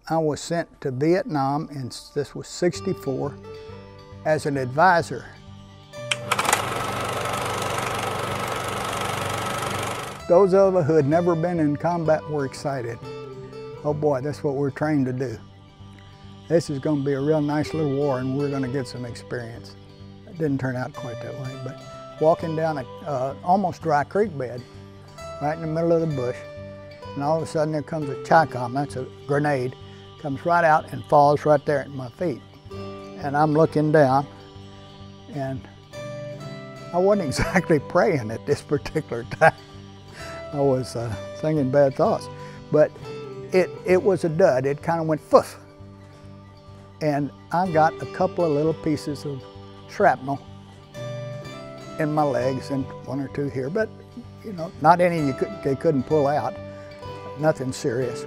I was sent to Vietnam, and this was '64, as an advisor. Those of us who had never been in combat were excited. Oh boy, that's what we're trained to do. This is going to be a real nice little war, and we're going to get some experience. It didn't turn out quite that way, but walking down a almost dry creek bed, right in the middle of the bush, and all of a sudden there comes a Chi-Com, that's a grenade, comes right out and falls right there at my feet. And I'm looking down, and I wasn't exactly praying at this particular time. I was thinking bad thoughts, but it was a dud. It kind of went foof. And I got a couple of little pieces of shrapnel in my legs and one or two here, but you know, not any they couldn't pull out, nothing serious.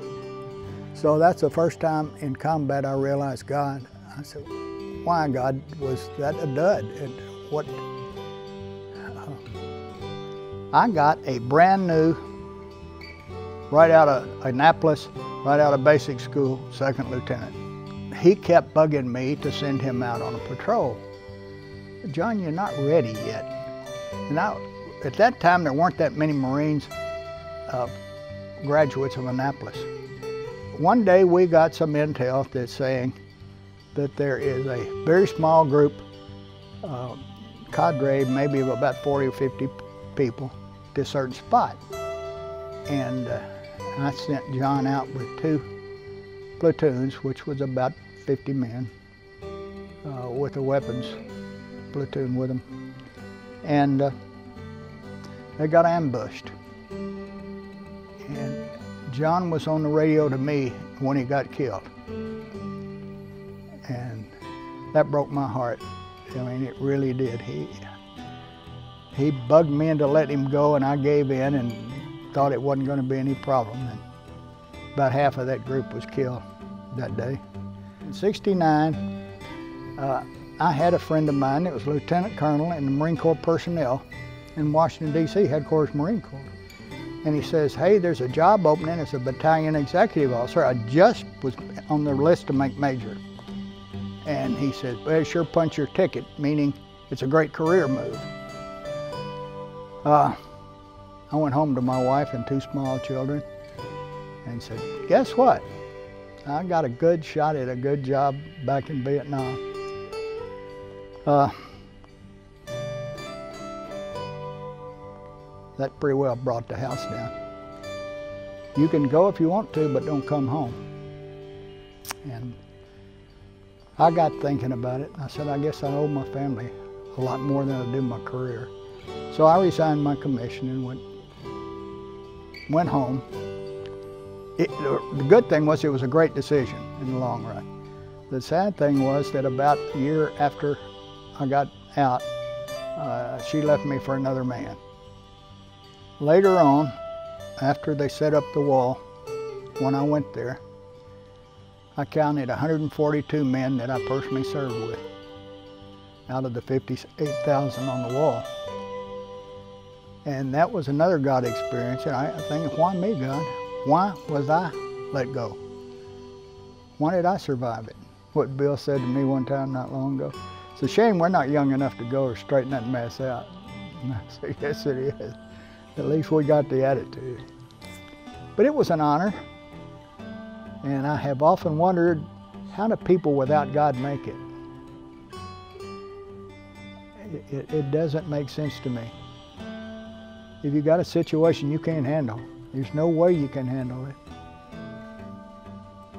So that's the first time in combat I realized God. I said, why, God, was that a dud? And what? I got a brand new, right out of Annapolis, right out of basic school, second lieutenant. He kept bugging me to send him out on a patrol. John, you're not ready yet. Now, at that time, there weren't that many Marines graduates of Annapolis. One day we got some intel that's saying that there is a very small group, cadre, maybe of about 40 or 50 people, to a certain spot. And I sent John out with 2 platoons, which was about 50 men, with a weapons platoon with them. And they got ambushed. And John was on the radio to me when he got killed. And that broke my heart. I mean, it really did. He bugged me into letting him go, and I gave in and thought it wasn't going to be any problem. And about half of that group was killed that day. In '69, I had a friend of mine that was lieutenant colonel in the Marine Corps personnel in Washington, D.C., headquarters Marine Corps. And he says, hey, there's a job opening as a battalion executive officer. I just was on the list to make major. And he said, well, sure punch your ticket, meaning it's a great career move. I went home to my wife and 2 small children and said, guess what? I got a good shot at a good job back in Vietnam. That pretty well brought the house down. You can go if you want to, but don't come home. And I got thinking about it. I said, I guess I owe my family a lot more than I do my career. So I resigned my commission and went home. The good thing was it was a great decision in the long run. The sad thing was that about a year after I got out, she left me for another man. Later on, after they set up the wall, when I went there, I counted 142 men that I personally served with out of the 58,000 on the wall. And that was another God experience, and I think, why me, God? Why was I let go? Why did I survive it? What Bill said to me one time not long ago. It's a shame we're not young enough to go or straighten that mess out. And I said, yes, it is. At least we got the attitude. But it was an honor. And I have often wondered, how do people without God make it? It doesn't make sense to me. If you got a situation you can't handle, there's no way you can handle it.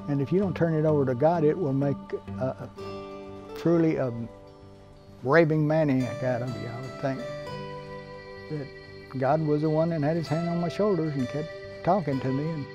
And if you don't turn it over to God, it will make truly a raving maniac out of you. I would think that God was the one that had his hand on my shoulders and kept talking to me.